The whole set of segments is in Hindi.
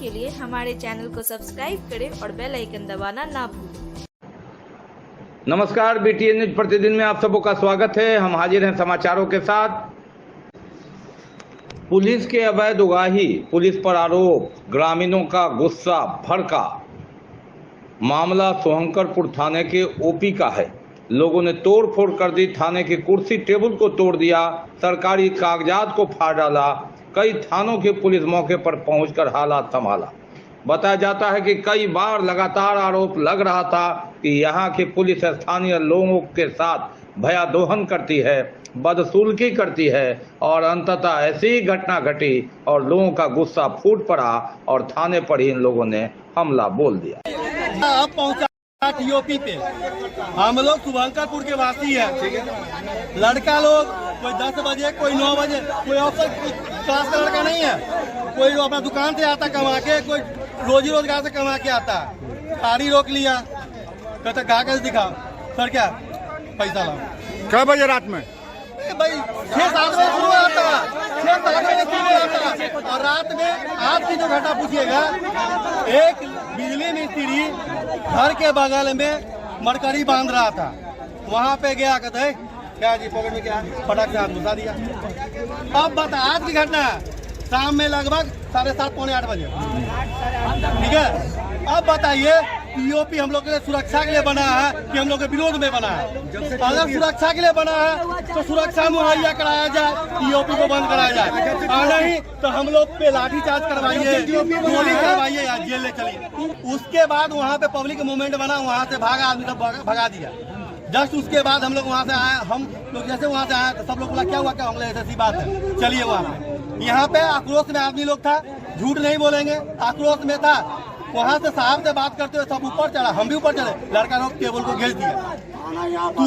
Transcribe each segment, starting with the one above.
के लिए हमारे चैनल को सब्सक्राइब करें और बेल आइकन दबाना ना भूलें। नमस्कार, BTN न्यूज प्रतिदिन में आप सबों का स्वागत है। हम हाजिर हैं समाचारों के साथ। पुलिस के अवैध उगाही, पुलिस पर आरोप, ग्रामीणों का गुस्सा भड़का। मामला सोहंकरपुर थाने के OP का है। लोगों ने तोड़ फोड़ कर दी, थाने की कुर्सी टेबल को तोड़ दिया, सरकारी कागजात को फाड़ डाला। कई थानों की पुलिस मौके पर पहुंचकर हालात संभाला। बताया जाता है कि कई बार लगातार आरोप लग रहा था कि यहाँ की पुलिस स्थानीय लोगों के साथ भयादोहन करती है, बदसलूकी करती है और अंततः ऐसी घटना घटी और लोगों का गुस्सा फूट पड़ा और थाने पर ही इन लोगों ने हमला बोल दिया। अब पहुंचा TOP पे। हम लोग शुभंकरपुर के वासी हैं। लड़का लोग कोई 10 बजे, कोई 9 बजे, कोई ऑफिसर क्लास का लड़का नहीं है। कोई अपना दुकान से आता कमा के, कोई रोजी रोजगार से कमा के आता। गाड़ी रोक लिया, कहता कागज दिखाओ। सर क्या पैसा लाओ। कब बजे रात में? भाई 6-7 बजे शुरू आता, 6-7 बजे शुरू आता। और रात में आज की जो घटना पूछिएगा, एक बिजली मिस्त्री घर के बगल में मरकरी बांध रहा था। वहाँ पे गया, कहते क्या जी पॉकेट में क्या, फटाक से हाथ घुसा दिया। अब बता, आज की घटना शाम में लगभग 7:30 पौने 8 बजे, ठीक है। अब बताइए, TOP हम लोग के लिए सुरक्षा के लिए बना है कि हम लोग के विरोध में बना है? अगर सुरक्षा के लिए बना है तो सुरक्षा मुहैया कराया जाए, TOP को बंद कराया जाए। और नहीं तो हम लोग पे लाठीचार्ज करवाइए, गोली करवाइए या जेल ले चलिए। उसके बाद वहाँ पे पब्लिक मूवमेंट बना, वहाँ से भागा, आदमी सब भगा दिया। जस्ट उसके बाद हम लोग वहाँ से आए, हम लोग जैसे वहाँ से आए तो सब लोग बोला क्या हुआ, क्या हम लोग ऐसी बात है, चलिए वहाँ पे। यहाँ पे आक्रोश में आदमी लोग था, झूठ नहीं बोलेंगे, आक्रोश में था। वहाँ से साहब से बात करते हुए सब ऊपर चढ़ा, हम भी ऊपर चढ़े। लड़का लोग टेबल को घेर दिया।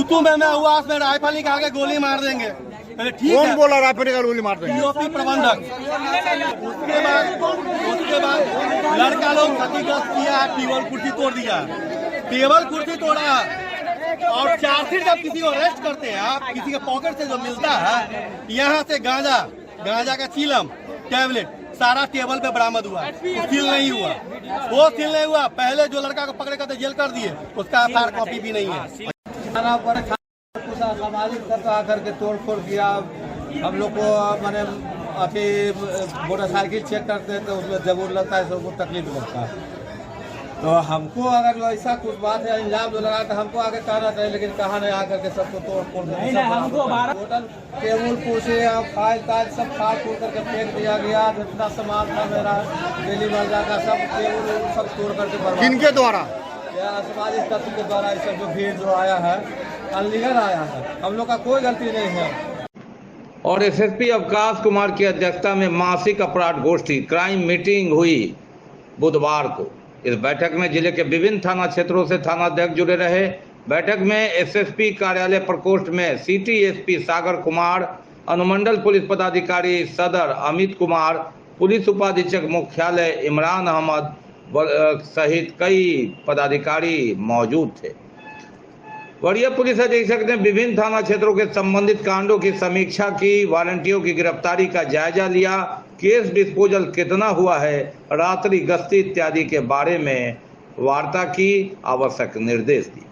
तू मैं हुआ, उसमें राइफल निकाल के गोली मार देंगे। ठीक है, कौन बोला राइफल निकाल गोली मार देंगे? TOP प्रबंधक। उसके बाद लड़का लोग क्षतिग्रस्त किया, टेबल कुर्सी तोड़ दिया, टेबल कुर्सी तोड़ा। और चार्जशीट जब किसी को अरेस्ट करते हैं, आप किसी के पॉकेट से जो मिलता है, यहाँ से गांजा का चीलम, टैबलेट सारा टेबल पे बरामद हुआ। सील नहीं हुआ, वो सील नहीं हुआ। पहले जो लड़का को पकड़े करते जेल कर दिए, उसका FIR कॉपी भी नहीं है। सामाजिक तत्व आकर के तोड़ फोड़ किया। हम लोग को मैंने अभी मोटरसाइकिल चेक करते हैं तो उसमें जरूर लगता है, सबको तकलीफ लगता है। तो हमको अगर जो ऐसा कुछ बात है, इल्जाम जो लगा तो हमको आगे कहना चाहिए, लेकिन कहा नहीं, आकर के सबको तोड़ फोड़ टोटल टेबल कुर्सी फाइल ताइल सब फाड़ फूड़ करके फेंक दिया गया। जितना सामान था मेरा डेली मर्जा का सब टेबल सब तोड़ करके किनके द्वारा? सामाजिक तत्व के द्वारा ये सब जो भीड़ जो आया है, अनलीगल आया है। हम लोग का कोई गलती नहीं है। और SSP अवकाश कुमार की अध्यक्षता में मासिक अपराध गोष्ठी क्राइम मीटिंग हुई बुधवार को। इस बैठक में जिले के विभिन्न थाना क्षेत्रों से थानाध्यक्ष जुड़े रहे। बैठक में SSP कार्यालय प्रकोष्ठ में सिटी SP सागर कुमार, अनुमंडल पुलिस पदाधिकारी सदर अमित कुमार, पुलिस उपाधीक्षक मुख्यालय इमरान अहमद सहित कई पदाधिकारी मौजूद थे। वरीय पुलिस अधीक्षक ने विभिन्न थाना क्षेत्रों के संबंधित कांडों की समीक्षा की, वारंटियों की गिरफ्तारी का जायजा लिया, केस डिस्पोजल कितना हुआ है, रात्रि गश्ती इत्यादि के बारे में वार्ता की, आवश्यक निर्देश दिए।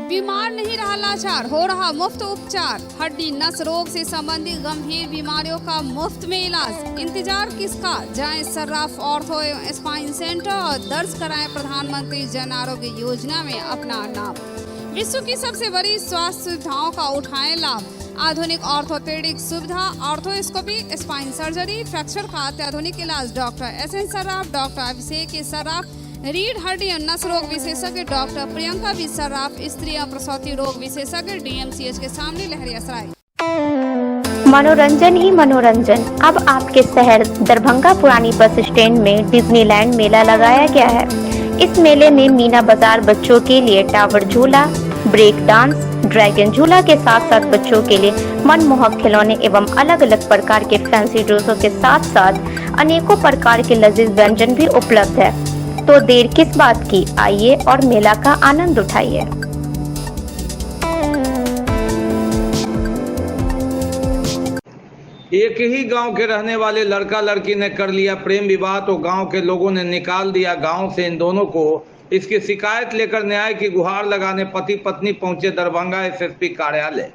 बीमार नहीं रहा लाचार, हो रहा मुफ्त उपचार। हड्डी नस रोग से संबंधित गंभीर बीमारियों का मुफ्त में इलाज। इंतजार किसका, जाएं सर्राफ ऑर्थो एवं स्पाइन सेंटर और दर्ज कराएं प्रधानमंत्री जन आरोग्य योजना में अपना नाम। विश्व की सबसे बड़ी स्वास्थ्य सुविधाओं का उठाएं लाभ। आधुनिक ऑर्थोपेडिक सुविधा, ऑर्थोस्कोपी, स्पाइन सर्जरी, फ्रैक्चर का अत्याधुनिक इलाज। डॉक्टर SN सर्राफ, डॉक्टर अभिषेक सर्राफ, रीढ़ हड्डी और नस रोग विशेषज्ञ डॉक्टर प्रियंका बी सर्राफ, स्त्री और प्रसूति रोग विशेषज्ञ DMCH के सामने लहरियासराय। मनोरंजन ही मनोरंजन। अब आपके शहर दरभंगा पुरानी बस स्टैंड में डिज्नीलैंड मेला लगाया गया है। इस मेले में मीना बाजार बच्चों के लिए टावर झूला, ब्रेक डांस, ड्रैगन झूला के साथ साथ बच्चों के लिए मनमोहक खिलौने एवं अलग अलग प्रकार के फैंसी ड्रेसों के साथ साथ अनेकों प्रकार के लजीज व्यंजन भी उपलब्ध है। तो देर किस बात की, आइए और मेला का आनंद उठाइए। एक ही गांव के रहने वाले लड़का लड़की ने कर लिया प्रेम विवाह तो गांव के लोगों ने निकाल दिया गांव से इन दोनों को। इसकी शिकायत लेकर न्याय की गुहार लगाने पति पत्नी पहुंचे दरभंगा एसएसपी कार्यालय।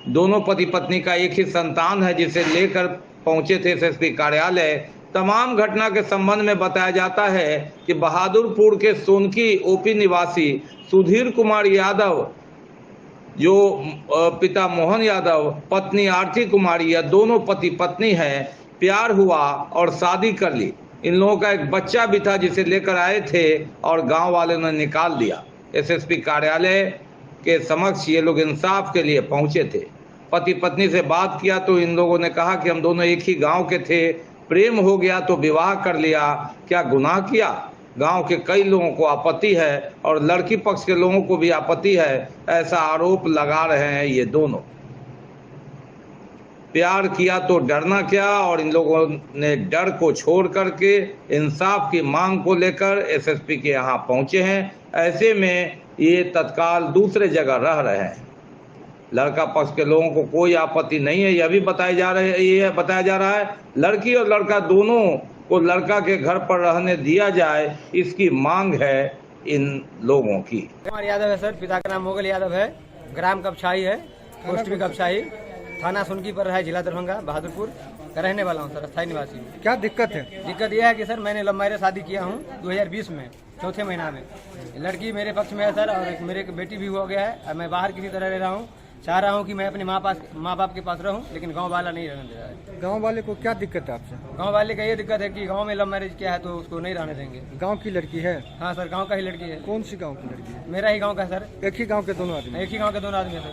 दोनों पति पत्नी का एक ही संतान है जिसे लेकर पहुंचे थे एसएसपी कार्यालय। तमाम घटना के संबंध में बताया जाता है कि बहादुरपुर के सोनकी ओपी निवासी सुधीर कुमार यादव जो पिता मोहन यादव, पत्नी आरती कुमारी, यह दोनों पति पत्नी हैं। प्यार हुआ और शादी कर ली। इन लोगों का एक बच्चा भी था जिसे लेकर आए थे और गांव वालों ने निकाल दिया। एसएसपी कार्यालय के समक्ष ये लोग इंसाफ के लिए पहुंचे थे। पति पत्नी से बात किया तो इन लोगों ने कहा कि हम दोनों एक ही गांव के थे, प्रेम हो गया तो विवाह कर लिया, क्या गुनाह किया। गांव के कई लोगों को आपत्ति है और लड़की पक्ष के लोगों को भी आपत्ति है, ऐसा आरोप लगा रहे हैं ये दोनों। प्यार किया तो डरना क्या, और इन लोगों ने डर को छोड़ करके इंसाफ की मांग को लेकर एसएसपी के यहाँ पहुंचे हैं। ऐसे में ये तत्काल दूसरे जगह रह रहे हैं। लड़का पक्ष के लोगों को कोई आपत्ति नहीं है, यह भी बताया जा रहा है लड़की और लड़का दोनों को लड़का के घर पर रहने दिया जाए, इसकी मांग है इन लोगों की। कुमार यादव है सर, पिता का नाम मोगल यादव है, ग्राम कपछाई है, पोस्ट भी कपछाई, थाना सुनकी पर है, जिला दरभंगा, बहादुरपुर का रहने वाला हूँ सर, स्थायी निवासी। क्या दिक्कत है? दिक्कत यह है कि सर मैंने लव मैरिज शादी किया हूँ 2020 में, चौथे महीना में। लड़की मेरे पक्ष में है सर और मेरे एक बेटी भी हो गया है। मैं बाहर किसी तरह रह रहा हूँ, चाह रहा हूँ कि मैं अपने माँ बाप के पास रहूँ, लेकिन गांव वाला नहीं रहने दे रहा है। गांव वाले को क्या दिक्कत है आपसे? गांव वाले का ये दिक्कत है कि गांव में लव मैरिज किया है तो उसको नहीं रहने देंगे। गांव की लड़की है? हाँ सर, गांव का ही लड़की है। कौन सी गांव की लड़की है? मेरा ही गांव का सर। एक ही गांव के दोनों आदमी? एक ही गांव के दोनों आदमी है सर।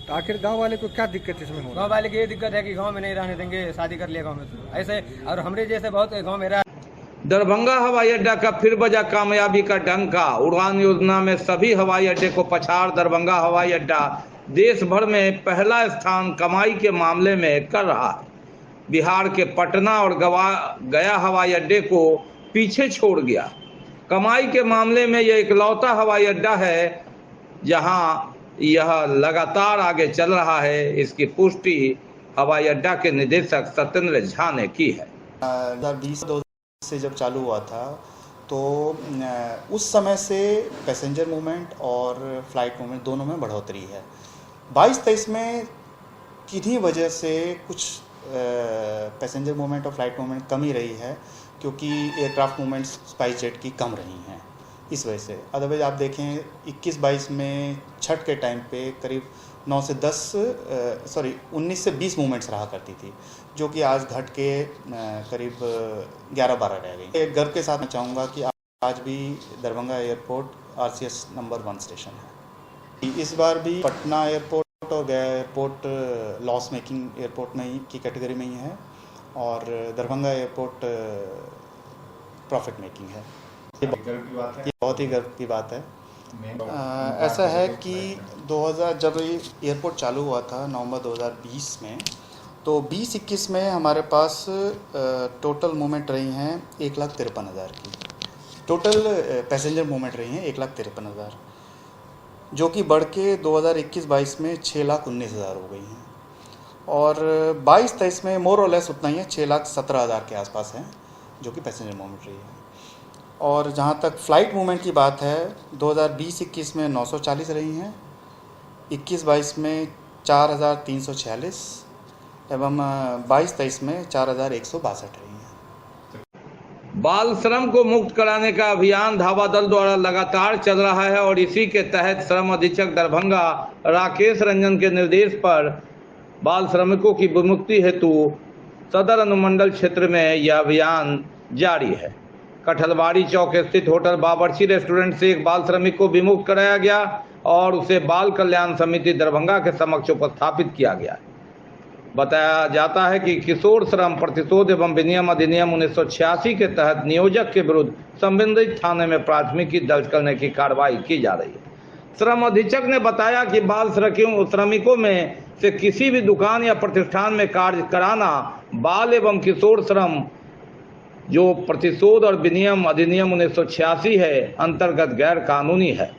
तो आखिर गांव वाले को क्या दिक्कत इसमें हो? गांव वाले की ये दिक्कत है कि गांव में नहीं रहने देंगे, शादी कर लिया गांव में तो ऐसे। और हमरे जैसे बहुत गांव में रह। दरभंगा हवाई अड्डा का फिर बजा कामयाबी का डंका। उड़ान योजना में सभी हवाई अड्डे को पछाड़ दरभंगा हवाई अड्डा देश भर में पहला स्थान कमाई के मामले में कर रहा है। बिहार के पटना और गया हवाई अड्डे को पीछे छोड़ गया। कमाई के मामले में यह इकलौता हवाई अड्डा है जहां यह लगातार आगे चल रहा है। इसकी पुष्टि हवाई अड्डा के निदेशक सत्येंद्र झा ने की है। 2020 से जब चालू हुआ था तो उस समय से पैसेंजर मूवमेंट और फ्लाइट मूवमेंट दोनों में बढ़ोतरी है। 22-23 में किन्हीं वजह से कुछ पैसेंजर मूवमेंट और फ्लाइट मूवमेंट कम ही रही है, क्योंकि एयरक्राफ्ट मूवमेंट्स स्पाइस जेट की कम रही हैं इस वजह से। अदरवाइज आप देखें 21-22 में छठ के टाइम पे करीब 19 से 20 मूवमेंट्स रहा करती थी, जो कि आज घट के करीब 11-12 रह गई। एक गर्व के साथ मैं चाहूँगा कि आज भी Darbhanga airport RCS number 1 station है। इस बार भी पटना एयरपोर्ट और गया एयरपोर्ट लॉस मेकिंग एयरपोर्ट में ही की कैटेगरी में ही है और दरभंगा एयरपोर्ट प्रॉफिट मेकिंग है। ये बहुत ही गर्व की बात है। ऐसा है कि 2000 जब ये एयरपोर्ट चालू हुआ था नवंबर 2020 में, तो 20-21 में हमारे पास टोटल मूवमेंट रही हैं 1,53,000 की। टोटल पैसेंजर मूवमेंट रही हैं 1,53,000, जो कि बढ़ के 2021-22 में 6,19,000 हो गई हैं। और 22-23 में मोर और लेस उतना ही है, 6,17,000 के आसपास हैं जो कि पैसेंजर मूवमेंट रही है। और जहाँ तक फ़्लाइट मूवमेंट की बात है, 2020-21 में 940 रही हैं, 21-22 में 4,346 एवं 22-23 में 4,162 रही हैं। बाल श्रम को मुक्त कराने का अभियान धावा दल द्वारा लगातार चल रहा है और इसी के तहत श्रम अधीक्षक दरभंगा राकेश रंजन के निर्देश पर बाल श्रमिकों की विमुक्ति हेतु सदर अनुमंडल क्षेत्र में यह अभियान जारी है। कठलवाड़ी चौक स्थित होटल बावर्ची रेस्टोरेंट से एक बाल श्रमिक को विमुक्त कराया गया और उसे बाल कल्याण समिति दरभंगा के समक्ष उपस्थापित किया गया। बताया जाता है कि किशोर श्रम प्रतिशोध एवं विनियम अधिनियम 1986 के तहत नियोजक के विरुद्ध संबंधित थाने में प्राथमिकी दर्ज करने की कार्रवाई की जा रही है। श्रम अधीक्षक ने बताया कि बाल श्रमिकों में से किसी भी दुकान या प्रतिष्ठान में कार्य कराना बाल एवं किशोर श्रम जो प्रतिशोध और विनियम अधिनियम 1986 है अंतर्गत गैर कानूनी है।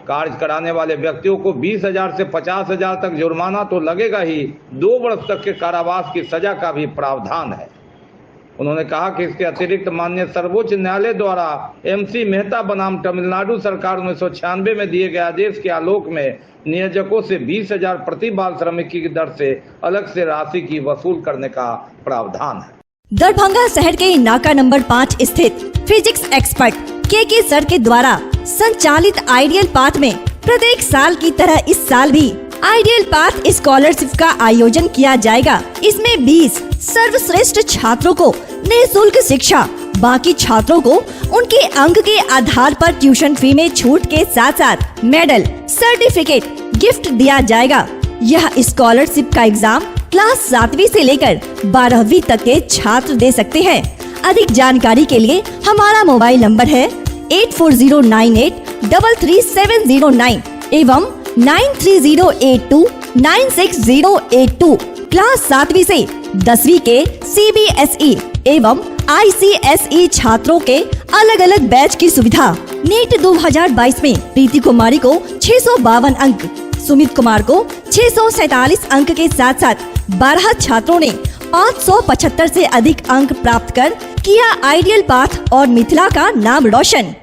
कार्य कराने वाले व्यक्तियों को 20,000 से 50,000 तक जुर्माना तो लगेगा ही, 2 वर्ष तक के कारावास की सजा का भी प्रावधान है। उन्होंने कहा कि इसके अतिरिक्त माननीय सर्वोच्च न्यायालय द्वारा MC मेहता बनाम तमिलनाडु सरकार 1996 में दिए गए आदेश के आलोक में नियोजकों से 20,000 प्रति बाल श्रमिक की दर से अलग से राशि की वसूल करने का प्रावधान है। दरभंगा शहर के नाका नंबर 5 स्थित फिजिक्स एक्सपर्ट के सर के द्वारा संचालित आइडियल पाथ में प्रत्येक साल की तरह इस साल भी आइडियल पाथ स्कॉलरशिप का आयोजन किया जाएगा। इसमें 20 सर्वश्रेष्ठ छात्रों को निःशुल्क शिक्षा, बाकी छात्रों को उनके अंक के आधार पर ट्यूशन फी में छूट के साथ साथ मेडल, सर्टिफिकेट गिफ्ट दिया जाएगा। यह स्कॉलरशिप का एग्जाम क्लास 7वीं से लेकर 12वीं तक के छात्र दे सकते हैं। अधिक जानकारी के लिए हमारा मोबाइल नंबर है 8409833709 एवं 9308296082। क्लास 7वीं से 10वीं के CBSE एवं ICSE छात्रों के अलग अलग बैच की सुविधा। नीट 2022 में प्रीति कुमारी को 652 अंक, सुमित कुमार को 647 अंक के साथ साथ 12 छात्रों ने 575 से अधिक अंक प्राप्त कर किया आइडियल पाथ और मिथिला का नाम रोशन।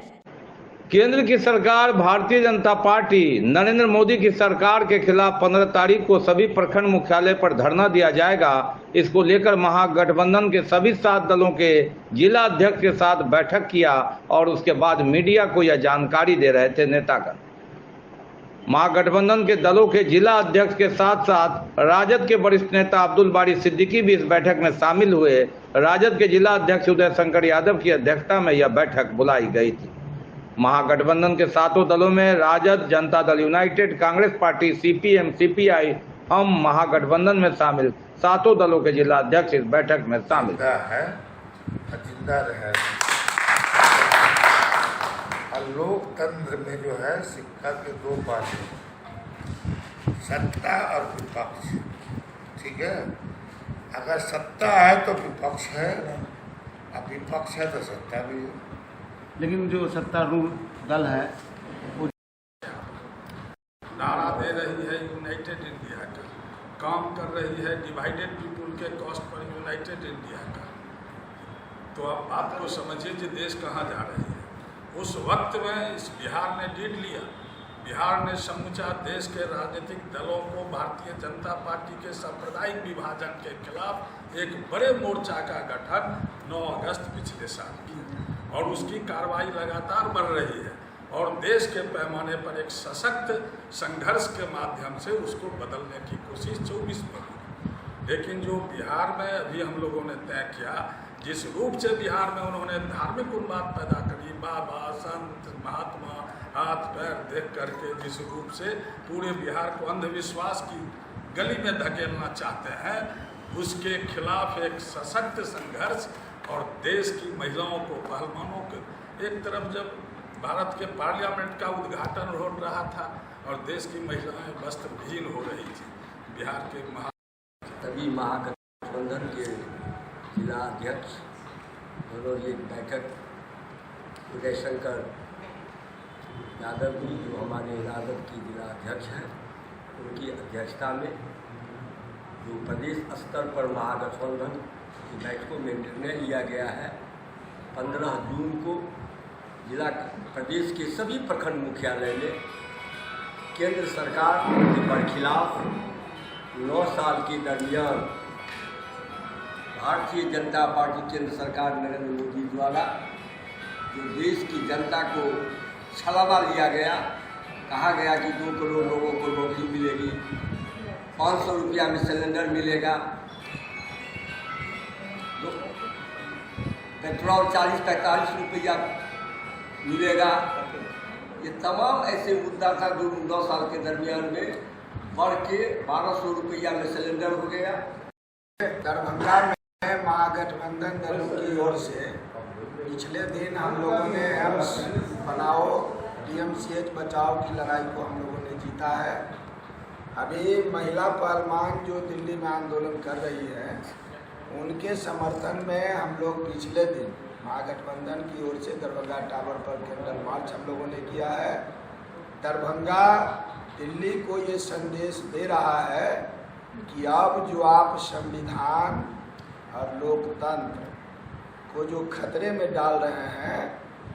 केंद्र की सरकार भारतीय जनता पार्टी नरेंद्र मोदी की सरकार के खिलाफ 15 तारीख को सभी प्रखंड मुख्यालय पर धरना दिया जाएगा। इसको लेकर महागठबंधन के सभी 7 दलों के जिला अध्यक्ष के साथ बैठक किया और उसके बाद मीडिया को यह जानकारी दे रहे थे नेतागण। महागठबंधन के दलों के जिला अध्यक्ष के साथ साथ राजद के वरिष्ठ नेता अब्दुल बारी सिद्दीकी भी इस बैठक में शामिल हुए। राजद के जिला अध्यक्ष उदय शंकर यादव की अध्यक्षता में यह बैठक बुलाई गई थी। महागठबंधन के 7 दलों में Rajad, Janata Dal United, Congress party, CPM, CPI, हम महागठबंधन में शामिल 7 दलों के जिला अध्यक्ष इस बैठक में शामिल है। लोकतंत्र में जो है सिक्का के 2 पासे, सत्ता और विपक्ष। ठीक है, अगर सत्ता है तो विपक्ष है, अब विपक्ष है तो सत्ता भी है। लेकिन जो सत्तारूढ़ दल है वो नारा दे रही है यूनाइटेड इंडिया का, काम कर रही है डिवाइडेड पीपुल के कॉस्ट पर यूनाइटेड इंडिया का। तो अब बात को समझिए कि देश कहाँ जा रही है। उस वक्त में इस बिहार ने लीड लिया। बिहार ने समूचा देश के राजनीतिक दलों को भारतीय जनता पार्टी के सांप्रदायिक विभाजन के खिलाफ एक बड़े मोर्चा का गठन 9 अगस्त पिछले साल किया और उसकी कार्रवाई लगातार बढ़ रही है और देश के पैमाने पर एक सशक्त संघर्ष के माध्यम से उसको बदलने की कोशिश 24 में हुई। लेकिन जो बिहार में अभी हम लोगों ने तय किया, जिस रूप से बिहार में उन्होंने धार्मिक उन्माद पैदा करी, बाबा, संत, महात्मा हाथ पैर देख करके जिस रूप से पूरे बिहार को अंधविश्वास की गली में धकेलना चाहते हैं, उसके खिलाफ एक सशक्त संघर्ष और देश की महिलाओं को, पहलवानों को, एक तरफ जब भारत के पार्लियामेंट का उद्घाटन हो रहा था और देश की महिलाएं वस्त्रहीन हो रही थी, बिहार के तभी महागठबंधन के जिला अध्यक्ष दोनों ये बैठक उदय शंकर यादव जी जो हमारे राजद की जिला अध्यक्ष हैं उनकी अध्यक्षता में जो प्रदेश स्तर पर महागठबंधन की बैठकों में निर्णय लिया गया है 15 जून को जिला प्रदेश के सभी प्रखंड मुख्यालय में केंद्र सरकार के बरखिलाफ 9 साल के दरमियान भारतीय जनता पार्टी केंद्र सरकार नरेंद्र मोदी द्वारा जो देश की जनता को छलावा लिया गया, कहा गया कि 2 करोड़ लोगों को नौकरी मिलेगी, 500 रुपया में सिलेंडर मिलेगा, पेट्रोल 40-45 रुपया मिलेगा। ये तमाम ऐसे मुद्दा था जो 9 साल के दरमियान में बढ़ के 1200 रुपया में सिलेंडर हो गया। दरभंगा में महागठबंधन दलों की ओर से पिछले दिन हम लोगों ने एम्स बनाओ DMCH बचाओ की लड़ाई को हम लोगों ने जीता है। अभी महिला पहलवान जो दिल्ली में आंदोलन कर रही है उनके समर्थन में हम लोग पिछले दिन महागठबंधन की ओर से दरभंगा टावर पर कैंडल मार्च हम लोगों ने किया है। दरभंगा दिल्ली को ये संदेश दे रहा है कि अब जो आप संविधान और लोकतंत्र को जो खतरे में डाल रहे हैं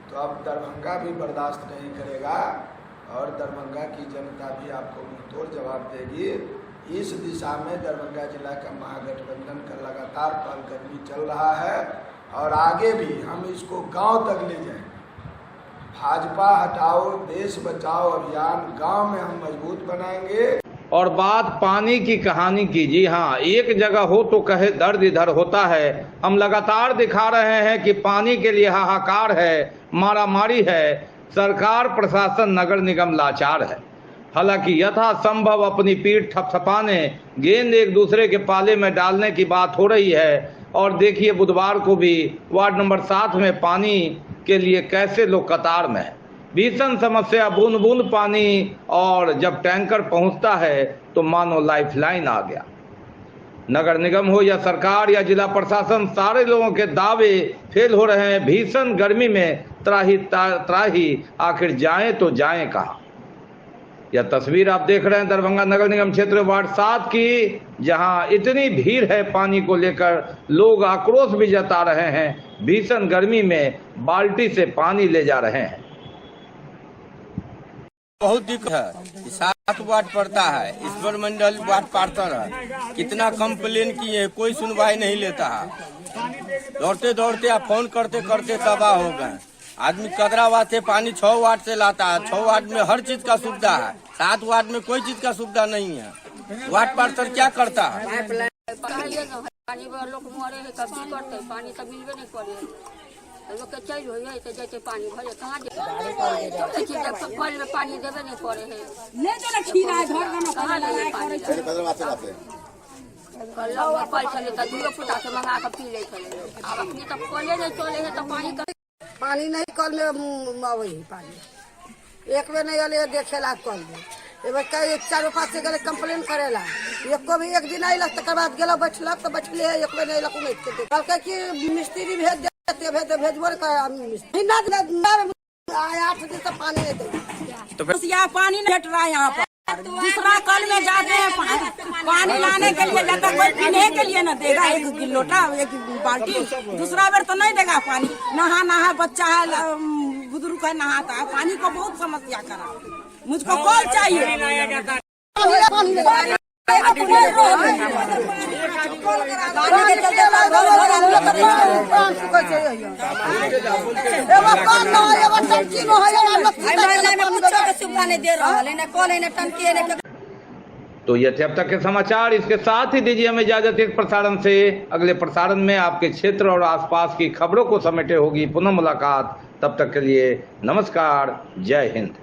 तो अब दरभंगा भी बर्दाश्त नहीं करेगा और दरभंगा की जनता भी आपको मुंहतोड़ जवाब देगी। इस दिशा में दरभंगा जिला का महागठबंधन का लगातार पहलकदमी चल रहा है और आगे भी हम इसको गांव तक ले जाएंगे। भाजपा हटाओ देश बचाओ अभियान गांव में हम मजबूत बनाएंगे। और बात पानी की कहानी की, जी हाँ, एक जगह हो तो कहे दर्द इधर होता है। हम लगातार दिखा रहे हैं कि पानी के लिए हाहाकार है, मारामारी है, सरकार प्रशासन नगर निगम लाचार है। हालांकि यथासंभव अपनी पीठ थपथपाने गेंद एक दूसरे के पाले में डालने की बात हो रही है। और देखिए बुधवार को भी वार्ड नंबर 7 में पानी के लिए कैसे लोग कतार में हैं। भीषण समस्या, बूंद बूंद पानी, और जब टैंकर पहुंचता है तो मानो लाइफलाइन आ गया। नगर निगम हो या सरकार या जिला प्रशासन, सारे लोगों के दावे फेल हो रहे हैं। भीषण गर्मी में त्राही आखिर जाएं तो जाएं कहां। यह तस्वीर आप देख रहे हैं दरभंगा नगर निगम क्षेत्र वार्ड 7 की, जहां इतनी भीड़ है पानी को लेकर, लोग आक्रोश भी जता रहे हैं। भीषण गर्मी में बाल्टी से पानी ले जा रहे हैं। बहुत दिक्कत है। 7 वार्ड पड़ता है, ईश्वर मंडल वार्ड पार्षद है, कितना कंप्लेन किए कोई सुनवाई नहीं लेता है। दौड़ते दौड़ते आप फोन करते करते तबाह हो गए। आदमी कदराबाद से पानी 6 वार्ड से लाता है। 6 वार्ड में हर चीज का सुविधा है, 7 वार्ड में कोई चीज का सुविधा नहीं है। वार्ड पार्षद क्या करता है? पानी लोग मरे है, कब करते पानी तो मिलवे नहीं करे। लोग के चल हो जाए तो जैसे पानी भरे कहाँ कल में पानी देवे नहीं पड़े है। ले चले खीरा घर में कहाँ ले पानी कल चले तो दूर फुटा से मंगा कर पी ले चले। अब अपनी तो कले नहीं चले है तो पानी नहीं कल में आवे पानी एक बेर नहीं अले देखेला कल में एबर कई 4-5 से गले कंप्लेन करेला। एको भी एक दिन आइल तकर बाद गेला बैठलक तो बैठले है, एक बेर नहीं लक नहीं के कहलके कि मिस्त्री भेज देते भेजबर का मिस्त्री ना 8 दिन से पानी नहीं दे तो यहाँ पानी नहीं हट रहा है। यहाँ पर दूसरा कल में जाते हैं पानी लाने के लिए जाता, कोई पीने के लिए न देगा। एक लोटा एक बाल्टी, दूसरा बेर तो नहीं देगा पानी। नहा बच्चा है बुजुर्ग है नहाता है, पानी को बहुत समस्या करा। मुझको कॉल चाहिए। तो ये थे अब तक के समाचार। इसके साथ ही दीजिए हमें इजाजत इस प्रसारण से। अगले प्रसारण में आपके क्षेत्र और आसपास की खबरों को समेटे होगी पुनः मुलाकात। तब तक के लिए नमस्कार, जय हिंद।